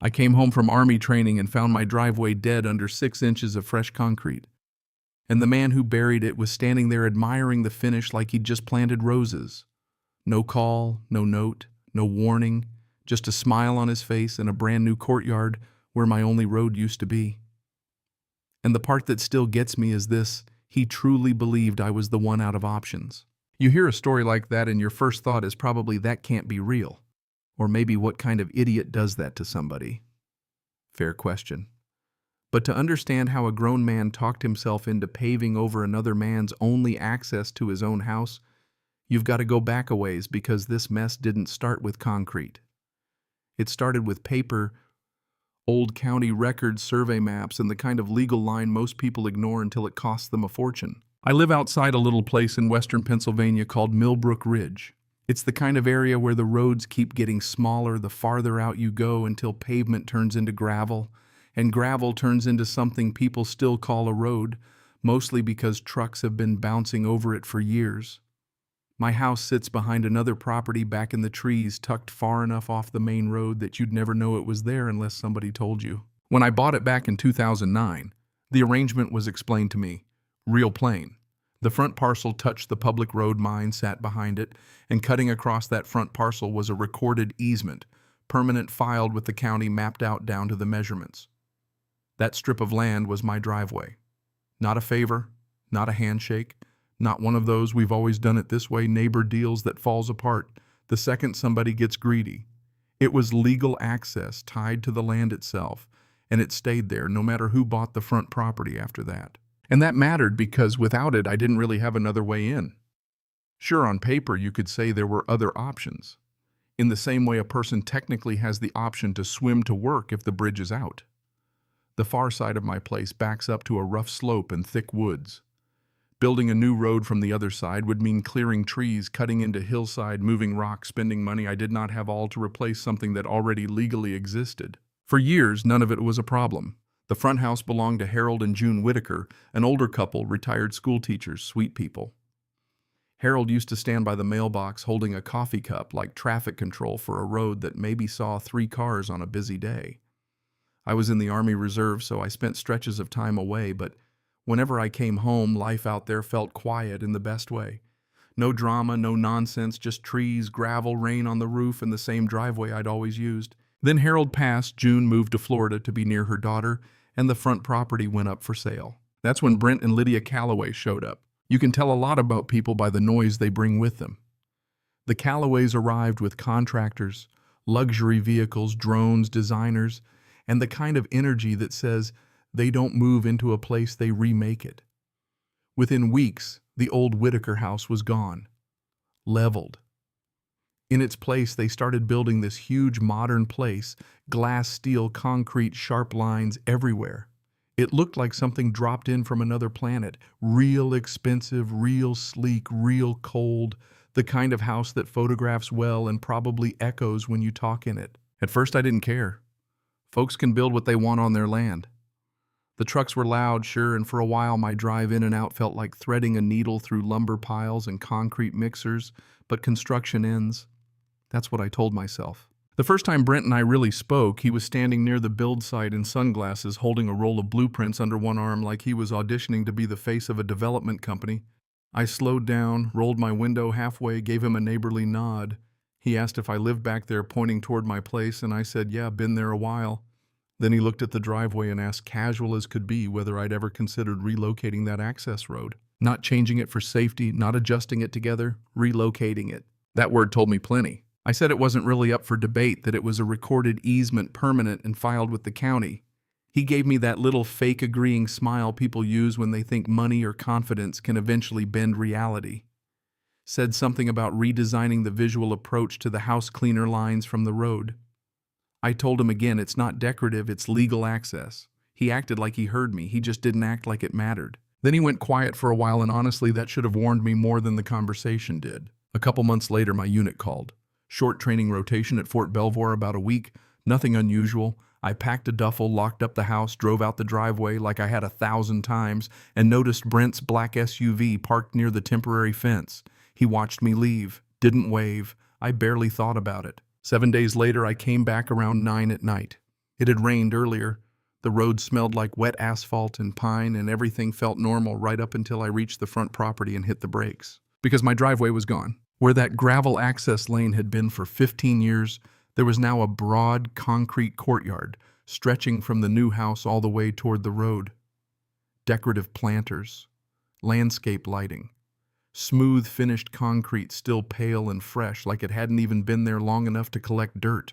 I came home from army training and found my driveway dead under 6 inches of fresh concrete. And the man who buried it was standing there admiring the finish like he'd just planted roses. No call, no note, no warning, just a smile on his face and a brand new courtyard where my only road used to be. And the part that still gets me is this: he truly believed I was the one out of options. You hear a story like that and your first thought is probably that can't be real. Or maybe what kind of idiot does that to somebody? Fair question. But to understand how a grown man talked himself into paving over another man's only access to his own house, you've got to go back a ways, because this mess didn't start with concrete. It started with paper, old county records, survey maps, and the kind of legal line most people ignore until it costs them a fortune. I live outside a little place in western Pennsylvania called Millbrook Ridge. It's the kind of area where the roads keep getting smaller the farther out you go until pavement turns into gravel, and gravel turns into something people still call a road, mostly because trucks have been bouncing over it for years. My house sits behind another property back in the trees, tucked far enough off the main road that you'd never know it was there unless somebody told you. When I bought it back in 2009, the arrangement was explained to me. Real plain. The front parcel touched the public road, mine sat behind it, and cutting across that front parcel was a recorded easement, permanent, filed with the county, mapped out down to the measurements. That strip of land was my driveway. Not a favor, not a handshake, not one of those "we've always done it this way" neighbor deals that falls apart the second somebody gets greedy. It was legal access tied to the land itself, and it stayed there no matter who bought the front property after that. And that mattered because without it, I didn't really have another way in. Sure, on paper you could say there were other options, in the same way a person technically has the option to swim to work if the bridge is out. The far side of my place backs up to a rough slope and thick woods. Building a new road from the other side would mean clearing trees, cutting into hillside, moving rocks, spending money I did not have, all to replace something that already legally existed. For years, none of it was a problem. The front house belonged to Harold and June Whitaker, an older couple, retired school teachers, sweet people. Harold used to stand by the mailbox holding a coffee cup like traffic control for a road that maybe saw 3 cars on a busy day. I was in the Army Reserve, so I spent stretches of time away, but whenever I came home, life out there felt quiet in the best way. No drama, no nonsense, just trees, gravel, rain on the roof, and the same driveway I'd always used. Then Harold passed, June moved to Florida to be near her daughter, and the front property went up for sale. That's when Brent and Lydia Calloway showed up. You can tell a lot about people by the noise they bring with them. The Calloways arrived with contractors, luxury vehicles, drones, designers, and the kind of energy that says they don't move into a place, they remake it. Within weeks, the old Whitaker house was gone, leveled. In its place, they started building this huge modern place, glass, steel, concrete, sharp lines everywhere. It looked like something dropped in from another planet, real expensive, real sleek, real cold, the kind of house that photographs well and probably echoes when you talk in it. At first, I didn't care. Folks can build what they want on their land. The trucks were loud, sure, and for a while my drive in and out felt like threading a needle through lumber piles and concrete mixers, but construction ends. That's what I told myself. The first time Brent and I really spoke, he was standing near the build site in sunglasses, holding a roll of blueprints under one arm like he was auditioning to be the face of a development company. I slowed down, rolled my window halfway, gave him a neighborly nod. He asked if I lived back there, pointing toward my place, and I said, yeah, been there a while. Then he looked at the driveway and asked, casual as could be, whether I'd ever considered relocating that access road. Not changing it for safety, not adjusting it together, relocating it. That word told me plenty. I said it wasn't really up for debate, that it was a recorded easement, permanent and filed with the county. He gave me that little fake agreeing smile people use when they think money or confidence can eventually bend reality. Said something about redesigning the visual approach to the house cleaner lines from the road. I told him again, it's not decorative, it's legal access. He acted like he heard me, he just didn't act like it mattered. Then he went quiet for a while, and honestly, that should have warned me more than the conversation did. A couple months later, my unit called. Short training rotation at Fort Belvoir, about a week, nothing unusual. I packed a duffel, locked up the house, drove out the driveway like I had 1,000 times, and noticed Brent's black SUV parked near the temporary fence. He watched me leave, didn't wave. I barely thought about it. 7 days later, I came back around 9 at night. It had rained earlier. The road smelled like wet asphalt and pine, and everything felt normal right up until I reached the front property and hit the brakes. Because my driveway was gone. Where that gravel access lane had been for 15 years, there was now a broad, concrete courtyard, stretching from the new house all the way toward the road. Decorative planters, landscape lighting, smooth finished concrete still pale and fresh like it hadn't even been there long enough to collect dirt.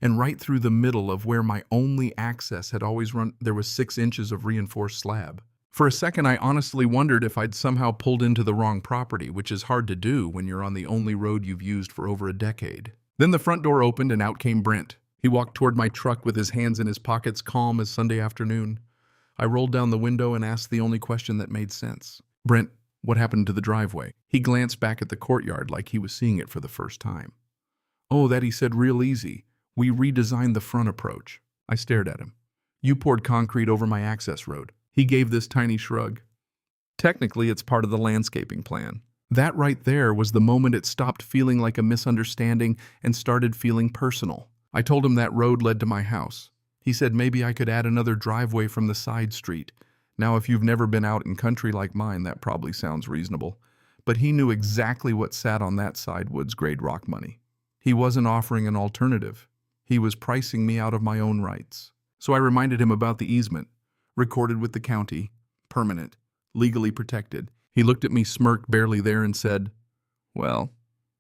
And right through the middle of where my only access had always run, there was 6 inches of reinforced slab. For a second, I honestly wondered if I'd somehow pulled into the wrong property, which is hard to do when you're on the only road you've used for over a decade. Then the front door opened and out came Brent. He walked toward my truck with his hands in his pockets, calm as Sunday afternoon. I rolled down the window and asked the only question that made sense. Brent, what happened to the driveway? He glanced back at the courtyard like he was seeing it for the first time. Oh, that, he said, real easy. We redesigned the front approach. I stared at him. You poured concrete over my access road. He gave this tiny shrug. Technically, it's part of the landscaping plan. That right there was the moment it stopped feeling like a misunderstanding and started feeling personal. I told him that road led to my house. He said maybe I could add another driveway from the side street. Now, if you've never been out in country like mine, that probably sounds reasonable. But he knew exactly what sat on that side woods grade rock money. He wasn't offering an alternative. He was pricing me out of my own rights. So I reminded him about the easement, recorded with the county, permanent, legally protected. He looked at me, smirked barely there, and said, well,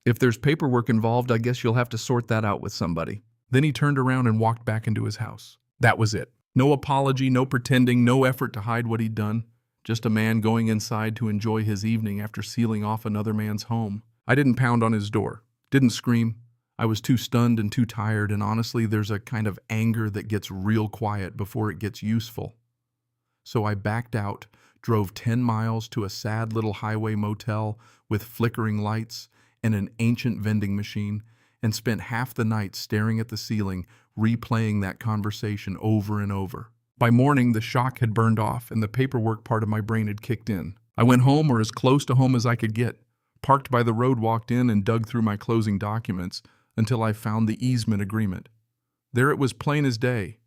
if there's paperwork involved, I guess you'll have to sort that out with somebody. Then he turned around and walked back into his house. That was it. No apology, no pretending, no effort to hide what he'd done. Just a man going inside to enjoy his evening after sealing off another man's home. I didn't pound on his door, didn't scream. I was too stunned and too tired, and honestly, there's a kind of anger that gets real quiet before it gets useful. So I backed out, drove 10 miles to a sad little highway motel with flickering lights and an ancient vending machine, and spent half the night staring at the ceiling, replaying that conversation over and over. By morning, the shock had burned off, and the paperwork part of my brain had kicked in. I went home, or as close to home as I could get, parked by the road, walked in, and dug through my closing documents until I found the easement agreement. There it was, plain as day.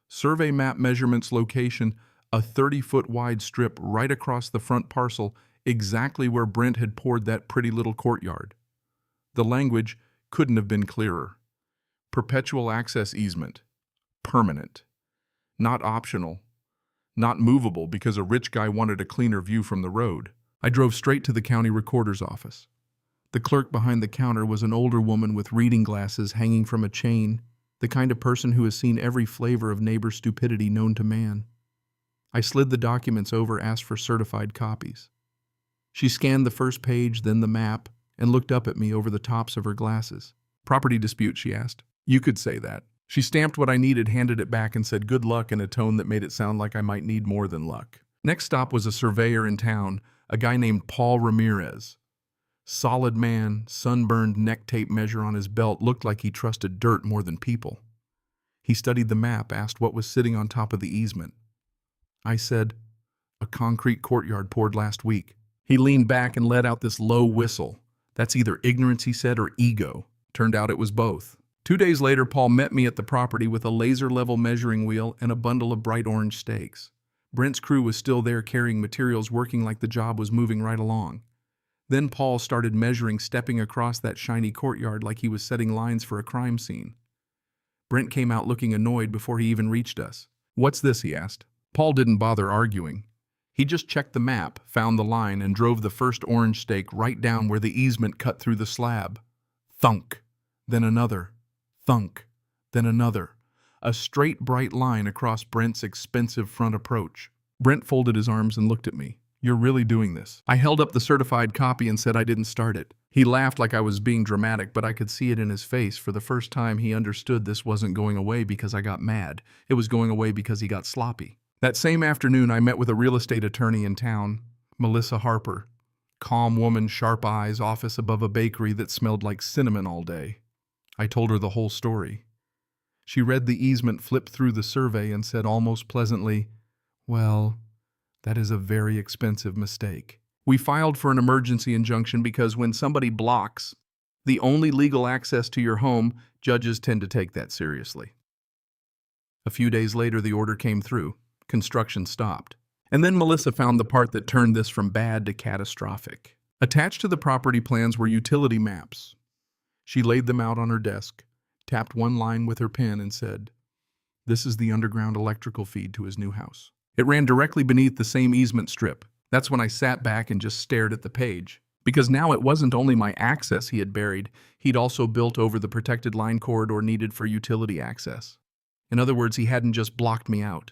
Survey map measurements, location, a 30-foot wide strip right across the front parcel, exactly where Brent had poured that pretty little courtyard. The language couldn't have been clearer. Perpetual access easement. Permanent. Not optional. Not movable because a rich guy wanted a cleaner view from the road. I drove straight to the county recorder's office. The clerk behind the counter was an older woman with reading glasses hanging from a chain, the kind of person who has seen every flavor of neighbor stupidity known to man. I slid the documents over, asked for certified copies. She scanned the first page, then the map, and looked up at me over the tops of her glasses. Property dispute, she asked. You could say that. She stamped what I needed, handed it back, and said good luck in a tone that made it sound like I might need more than luck. Next stop was a surveyor in town, a guy named Paul Ramirez. Solid man, sunburned neck tape measure on his belt, looked like he trusted dirt more than people. He studied the map, asked what was sitting on top of the easement. I said, a concrete courtyard poured last week. He leaned back and let out this low whistle. That's either ignorance, he said, or ego. Turned out it was both. 2 days later, Paul met me at the property with a laser-level measuring wheel and a bundle of bright orange stakes. Brent's crew was still there carrying materials, working like the job was moving right along. Then Paul started measuring, stepping across that shiny courtyard like he was setting lines for a crime scene. Brent came out looking annoyed before he even reached us. What's this, he asked. Paul didn't bother arguing. He just checked the map, found the line, and drove the first orange stake right down where the easement cut through the slab. Thunk. Then another. Thunk. Then another. A straight, bright line across Brent's expensive front approach. Brent folded his arms and looked at me. You're really doing this? I held up the certified copy and said I didn't start it. He laughed like I was being dramatic, but I could see it in his face. For the first time, he understood this wasn't going away because I got mad. It was going away because he got sloppy. That same afternoon, I met with a real estate attorney in town, Melissa Harper. Calm woman, sharp eyes, office above a bakery that smelled like cinnamon all day. I told her the whole story. She read the easement, flipped through the survey, and said almost pleasantly, well, that is a very expensive mistake. We filed for an emergency injunction because when somebody blocks the only legal access to your home, judges tend to take that seriously. A few days later, the order came through. Construction stopped. And then Melissa found the part that turned this from bad to catastrophic. Attached to the property plans were utility maps. She laid them out on her desk, tapped one line with her pen, and said, "This is the underground electrical feed to his new house." It ran directly beneath the same easement strip. That's when I sat back and just stared at the page. Because now it wasn't only my access he had buried, he'd also built over the protected line corridor needed for utility access. In other words, he hadn't just blocked me out.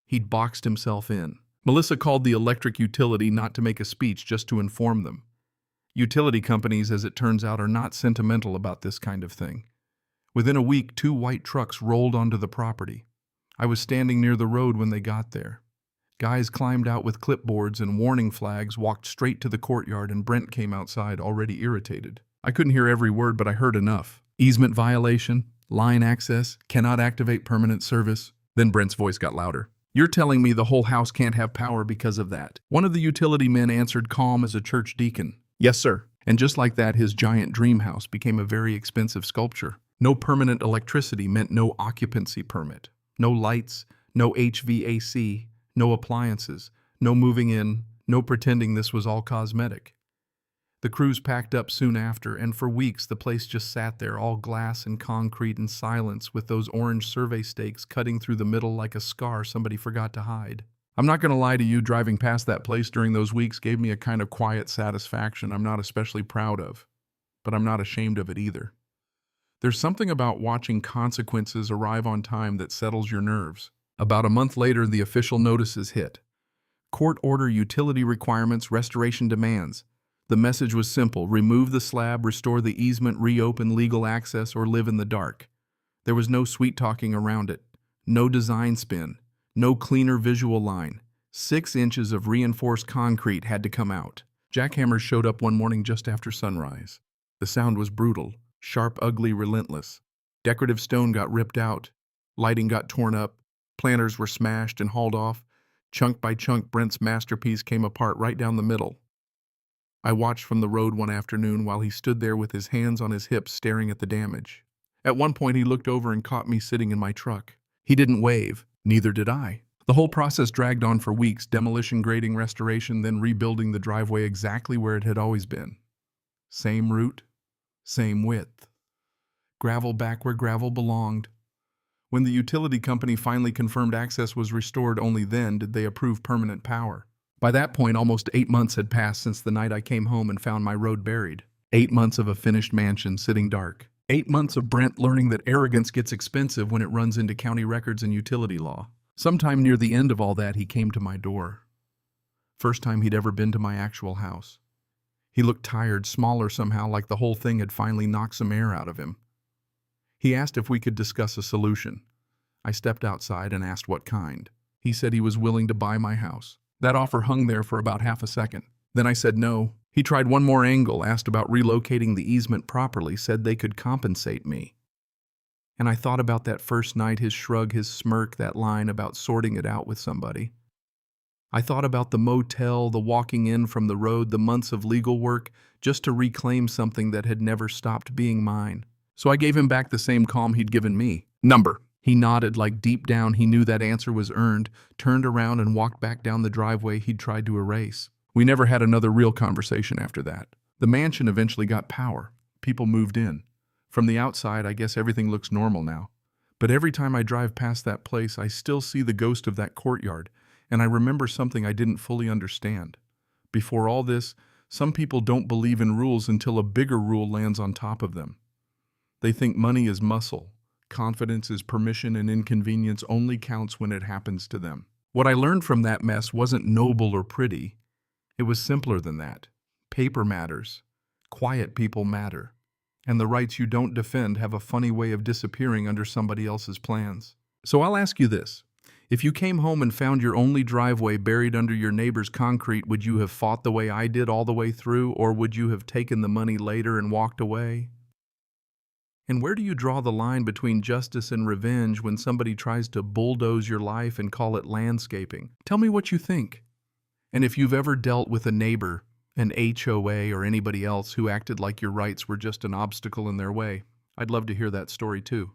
He'd boxed himself in. Melissa called the electric utility not to make a speech, just to inform them. Utility companies, as it turns out, are not sentimental about this kind of thing. Within a week, 2 white trucks rolled onto the property. I was standing near the road when they got there. Guys climbed out with clipboards and warning flags, walked straight to the courtyard, and Brent came outside, already irritated. I couldn't hear every word, but I heard enough. Easement violation, line access, cannot activate permanent service. Then Brent's voice got louder. "You're telling me the whole house can't have power because of that?" One of the utility men answered, calm as a church deacon. "Yes, sir." And just like that, his giant dream house became a very expensive sculpture. No permanent electricity meant no occupancy permit. No lights, no HVAC, no appliances, no moving in, no pretending this was all cosmetic. The crews packed up soon after, and for weeks the place just sat there, all glass and concrete and silence, with those orange survey stakes cutting through the middle like a scar somebody forgot to hide. I'm not going to lie to you, driving past that place during those weeks gave me a kind of quiet satisfaction I'm not especially proud of, but I'm not ashamed of it either. There's something about watching consequences arrive on time that settles your nerves. About a month later, the official notices hit. Court order, utility requirements, restoration demands. The message was simple: remove the slab, restore the easement, reopen legal access, or live in the dark. There was no sweet talking around it. No design spin. No cleaner visual line. 6 inches of reinforced concrete had to come out. Jackhammers showed up one morning just after sunrise. The sound was brutal, sharp, ugly, relentless. Decorative stone got ripped out. Lighting got torn up. Planters were smashed and hauled off. Chunk by chunk, Brent's masterpiece came apart right down the middle. I watched from the road one afternoon while he stood there with his hands on his hips staring at the damage. At one point, he looked over and caught me sitting in my truck. He didn't wave. Neither did I. The whole process dragged on for weeks: demolition, grading, restoration, then rebuilding the driveway exactly where it had always been. Same route, same width. Gravel back where gravel belonged. When the utility company finally confirmed access was restored, only then did they approve permanent power. By that point, almost 8 months had passed since the night I came home and found my road buried. 8 months of a finished mansion sitting dark. 8 months of Brent learning that arrogance gets expensive when it runs into county records and utility law. Sometime near the end of all that, he came to my door. First time he'd ever been to my actual house. He looked tired, smaller somehow, like the whole thing had finally knocked some air out of him. He asked if we could discuss a solution. I stepped outside and asked what kind. He said he was willing to buy my house. That offer hung there for about half a second. Then I said no. He tried one more angle, asked about relocating the easement properly, said they could compensate me. And I thought about that first night, his shrug, his smirk, that line about sorting it out with somebody. I thought about the motel, the walking in from the road, the months of legal work, just to reclaim something that had never stopped being mine. So I gave him back the same calm he'd given me. Number. He nodded, like deep down he knew that answer was earned, turned around and walked back down the driveway he'd tried to erase. We never had another real conversation after that. The mansion eventually got power. People moved in. From the outside, I guess everything looks normal now. But every time I drive past that place, I still see the ghost of that courtyard, and I remember something I didn't fully understand. Before all this, some people don't believe in rules until a bigger rule lands on top of them. They think money is muscle. Confidence is permission, and inconvenience only counts when it happens to them. What I learned from that mess wasn't noble or pretty. It was simpler than that. Paper matters. Quiet people matter. And the rights you don't defend have a funny way of disappearing under somebody else's plans. So I'll ask you this. If you came home and found your only driveway buried under your neighbor's concrete, would you have fought the way I did all the way through, or would you have taken the money later and walked away? And where do you draw the line between justice and revenge when somebody tries to bulldoze your life and call it landscaping? Tell me what you think. And if you've ever dealt with a neighbor, an HOA, or anybody else who acted like your rights were just an obstacle in their way, I'd love to hear that story too.